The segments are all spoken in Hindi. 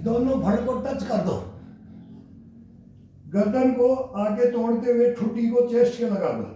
दोनों फड़ को टच कर दो, गर्दन को आगे तोड़ते हुए ठुड्डी को चेस्ट के लगा दो।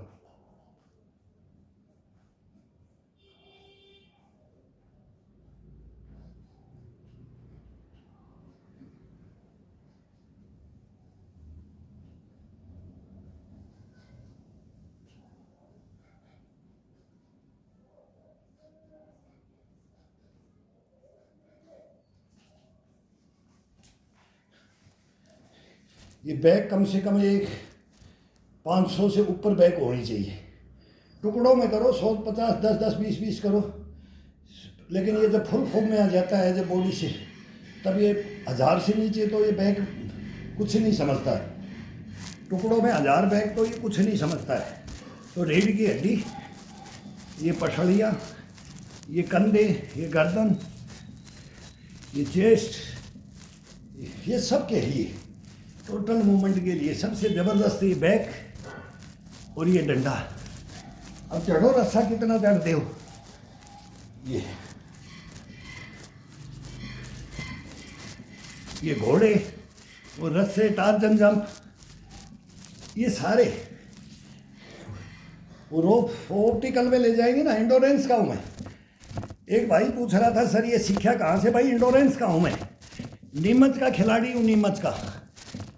ये बैक कम से कम एक 500 से ऊपर बैक होनी चाहिए। टुकड़ों में करो, 100, 50, 10, 10, 20, 20 करो, लेकिन ये जब फुल फॉर्म में आ जाता है जब बॉडी से, तब ये 1000 से नीचे तो ये बैक कुछ नहीं समझता है। टुकड़ों में 1000 बैक तो ये कुछ नहीं समझता है। तो रीढ़ की हड्डी, ये पसलियाँ, ये कंधे, ये गर्दन, ये चेस्ट, ये सब के लिए टोटल मूवमेंट के लिए सबसे ज़बरदस्त ये बैक और ये डंडा। अब चढ़ो, रस्सा कितना चढ़ते हो, ये घोड़े और रस्से, टार्जन जंप, ये सारे वो रोप ऑप्टिकल में ले जाएंगे ना। इंडोरेंस का हूँ मैं। एक भाई पूछ रहा था सर ये सीखा कहाँ से? भाई इंडोरेंस का हूँ मैं, नीमच का खिलाड़ी हूँ, नीमच का,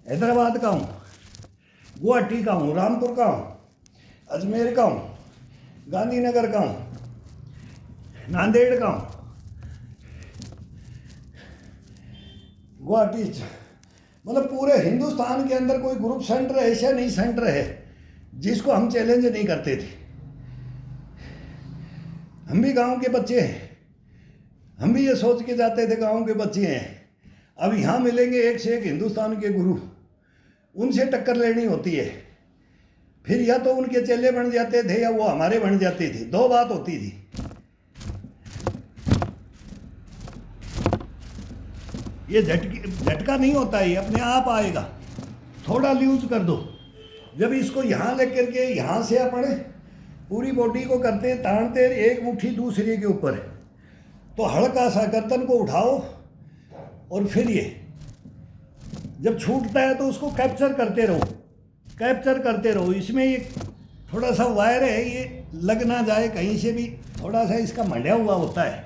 हैदराबाद का हूँ, गुवाहाटी का हूँ, रामपुर का हूँ, अजमेर का हूँ, गांधीनगर का हूँ, नांदेड़ का हूँ, गुवाहाटी, मतलब पूरे हिंदुस्तान के अंदर कोई ग्रुप सेंटर ऐसा नहीं सेंटर है जिसको हम चैलेंज नहीं करते थे। हम भी गांव के बच्चे हैं, हम भी ये सोच के जाते थे गांव के बच्चे हैं। अब यहाँ मिलेंगे एक से एक हिंदुस्तान के गुरु, उनसे टक्कर लेनी होती है। फिर या तो उनके चेले बन जाते थे या वो हमारे बन जाते थे, दो बात होती थी। ये झटका नहीं होता है, ये अपने आप आएगा। थोड़ा लूज कर दो। जब इसको यहाँ लेकर के यहाँ से अपन पूरी बॉडी को करते ताड़ते एक मुट्ठी दूसरे के ऊपर, तो हल्का सा गर्दन को उठाओ और फिर ये जब छूटता है तो उसको कैप्चर करते रहो, कैप्चर करते रहो। इसमें ये थोड़ा सा वायर है, ये लग ना जाए कहीं से भी, थोड़ा सा इसका मंडा हुआ होता है।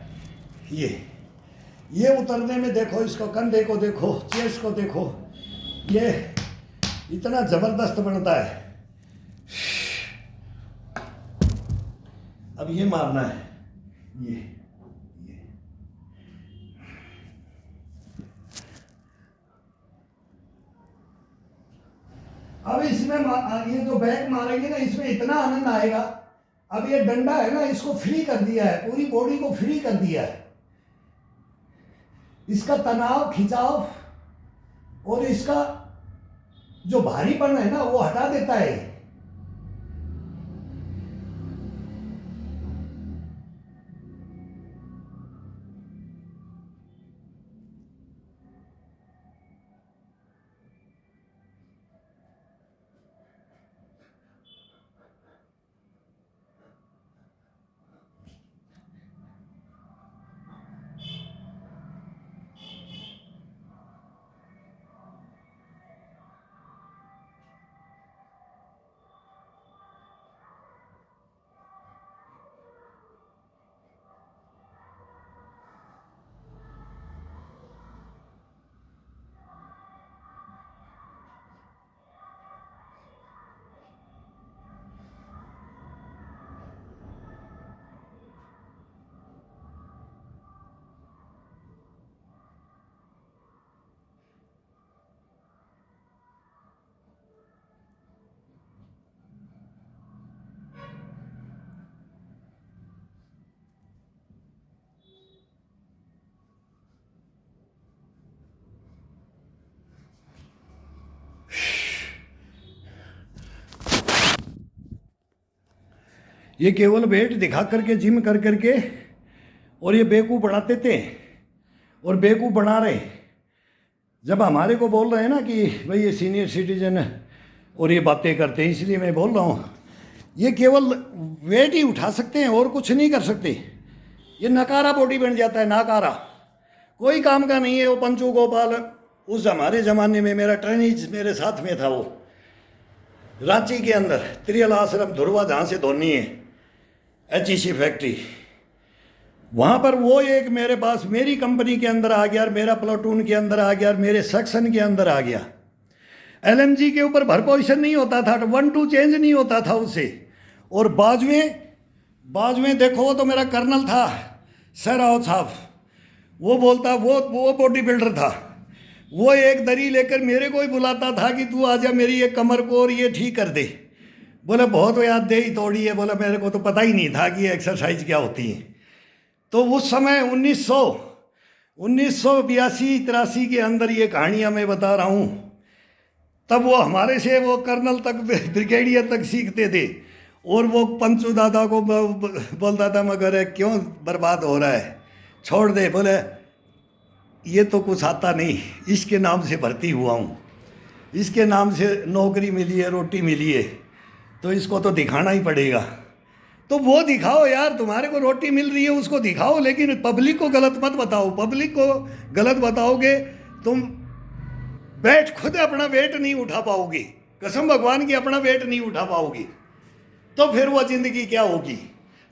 ये उतरने में देखो, इसको कंधे को देखो, चेस्ट को देखो, ये इतना ज़बरदस्त बनता है। अब ये मारना है, ये अब इसमें ये जो बैक मारेंगे ना, इसमें इतना आनंद आएगा। अब ये डंडा है ना, इसको फ्री कर दिया है, पूरी बॉडी को फ्री कर दिया है। इसका तनाव, खिंचाव और इसका जो भारीपन है ना वो हटा देता है। ये केवल वेट दिखा करके, जिम कर करके, और ये बेवकूफ़ बनाते थे और बेवकूफ़ बना रहे। जब हमारे को बोल रहे हैं ना कि भाई ये सीनियर सिटीजन और ये बातें करते हैं, इसलिए मैं बोल रहा हूँ, ये केवल वेट ही उठा सकते हैं और कुछ नहीं कर सकते। ये नकारा बॉडी बन जाता है, नकारा। कोई काम का नहीं है वो पंचू गोपाल। उस हमारे ज़माने में मेरा ट्रेनिज मेरे साथ में था, वो रांची के अंदर त्रियल आश्रम धुरवा, जहाँ से धोनी है HEC फैक्ट्री, वहाँ पर वो एक मेरे पास मेरी कंपनी के अंदर आ गया और मेरा प्लाटून के अंदर आ गया और मेरे सेक्शन के अंदर आ गया। LMG के ऊपर भर पोजिशन नहीं होता था, 1-2 चेंज नहीं होता था उससे। और बाजुएं देखो, वो तो मेरा कर्नल था सहरावत साहब, वो बोलता, वो बॉडी बिल्डर था, वो एक दरी लेकर मेरे को ही बुलाता था कि तू आजा मेरी ये कमर को और ये ठीक कर दे। बोले बहुत याद दे ही तोड़ी है। बोला मेरे को तो पता ही नहीं था कि ये एक्सरसाइज क्या होती है। तो उस समय 1982-83 के अंदर ये कहानियाँ मैं बता रहा हूँ। तब वो हमारे से वो कर्नल तक, ब्रिगेडियर तक सीखते थे। और वो पंचू दादा को बोलता था, मगर क्यों बर्बाद हो रहा है, छोड़ दे। बोले ये तो कुछ आता नहीं, इसके नाम से भर्ती हुआ हूँ, इसके नाम से नौकरी मिली है, रोटी मिली है, तो इसको तो दिखाना ही पड़ेगा। तो वो दिखाओ यार, तुम्हारे को रोटी मिल रही है उसको दिखाओ, लेकिन पब्लिक को गलत मत बताओ। पब्लिक को गलत बताओगे तुम बैठ खुद अपना वेट नहीं उठा पाओगे, कसम भगवान की अपना वेट नहीं उठा पाओगे, तो फिर वो ज़िंदगी क्या होगी।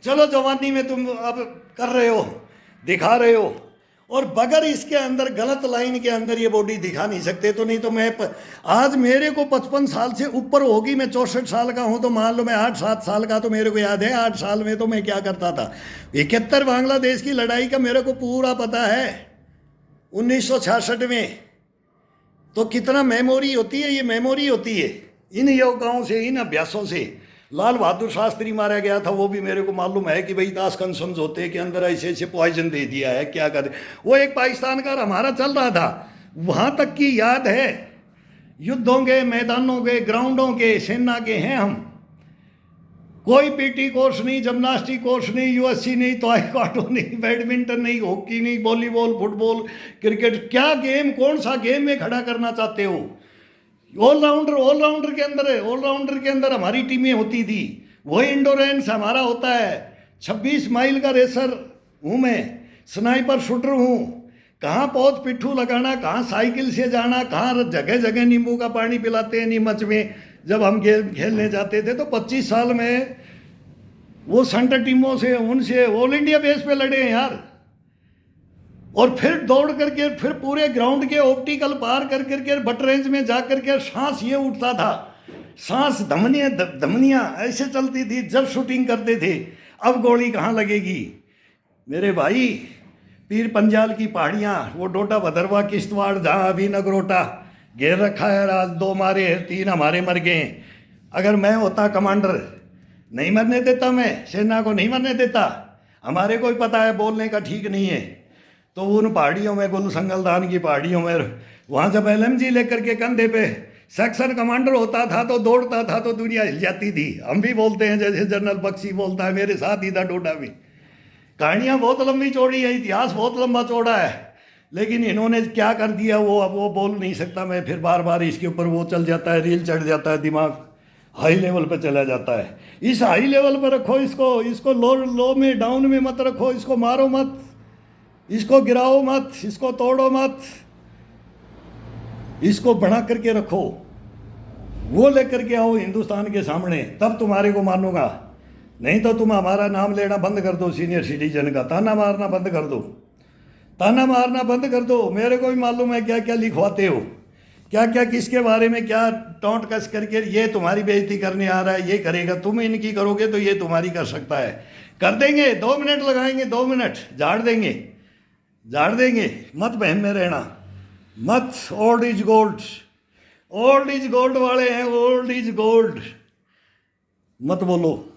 चलो जवानी में तुम अब कर रहे हो, दिखा रहे हो, और बगैर इसके अंदर गलत लाइन के अंदर ये बॉडी दिखा नहीं सकते। तो नहीं तो मैं आज मेरे को 55 साल से ऊपर होगी, मैं 64 साल का हूँ, तो मान लो मैं 8-7 साल का, तो मेरे को याद है 8 साल में तो मैं क्या करता था। 71 बांग्लादेश की लड़ाई का मेरे को पूरा पता है, 1966 में। तो कितना मेमोरी होती है, ये मेमोरी होती है इन योगाओं से, इन अभ्यासों से। लाल बहादुर शास्त्री मारा गया था, वो भी मेरे को मालूम है कि भाई ताशकंद होते के अंदर ऐसे ऐसे पॉइजन दे दिया है, क्या करे। वो एक पाकिस्तान का हमारा चल रहा था, वहाँ तक की याद है। युद्धों के मैदानों के, ग्राउंडों के, सेना के हैं हम। कोई PT कोर्स नहीं, जिम्नास्टिक कोर्स नहीं, USC नहीं, ताइक्वांडो नहीं, बैडमिंटन नहीं, हॉकी नहीं, वॉलीबॉल, फुटबॉल, क्रिकेट, क्या गेम, कौन सा गेम में खड़ा करना चाहते हो। ऑलराउंडर के अंदर हमारी टीमें होती थी। वही इंडोरेंस हमारा होता है। 26 माइल का रेसर हूँ मैं, स्नाइपर शूटर हूँ। कहाँ पौध पिट्ठू लगाना, कहाँ साइकिल से जाना, कहाँ जगह जगह नींबू का पानी पिलाते हैं नीमच में। जब हम गेम खेलने जाते थे तो 25 साल में वो सेंटर टीमों से, उनसे ऑल इंडिया बेस पे लड़े हैं यार। और फिर दौड़ करके फिर पूरे ग्राउंड के ऑप्टिकल पार कर करके बट रेंज में जा करके सांस ये उठता था, सांस धमनियाँ ऐसे चलती थी जब शूटिंग करते थे। अब गोली कहाँ लगेगी मेरे भाई। पीर पंजाल की पहाड़ियाँ, वो डोडा भदरवा किश्तवाड़, जहाँ अभी नगरोटा घेर रखा है, आज 2 मारे 3 हमारे मर गए। अगर मैं होता कमांडर, नहीं मरने देता, मैं सेना को नहीं मरने देता। हमारे को ही पता है बोलने का ठीक नहीं है। तो उन पहाड़ियों में, गुल संगलदान की पहाड़ियों में, वहाँ जब LMG लेकर के कंधे पे सेक्शन कमांडर होता था तो दौड़ता था तो दुनिया हिल जाती थी। हम भी बोलते हैं जैसे जनरल बख्शी बोलता है, मेरे साथ ही था डोडा में। कहानियाँ बहुत लंबी चौड़ी है, इतिहास बहुत लंबा चौड़ा है, लेकिन इन्होंने क्या कर दिया वो अब वो बोल नहीं सकता मैं। फिर बार बार इसके ऊपर वो चल जाता है, रील चढ़ जाता है, दिमाग हाई लेवल पे चला जाता है। इस हाई लेवल पर रखो इसको लो में, डाउन में मत रखो, इसको मारो मत, इसको गिराओ मत, इसको तोड़ो मत, इसको बना करके रखो। वो लेकर के आओ हिंदुस्तान के सामने, तब तुम्हारे को मानूंगा। नहीं तो तुम हमारा नाम लेना बंद कर दो, सीनियर सिटीजन का ताना मारना बंद कर दो, ताना मारना बंद कर दो। मेरे को भी मालूम है क्या क्या लिखवाते हो, क्या क्या किसके बारे में क्या टोंट कस करके ये तुम्हारी बेइज्जती करने आ रहा है, ये करेगा, तुम इनकी करोगे तो ये तुम्हारी कर सकता है। कर देंगे, 2 मिनट लगाएंगे, 2 मिनट झाड़ देंगे। मत बहम में रहना मत। Old is gold, old is gold वाले हैं, ओल्ड इज गोल्ड मत बोलो।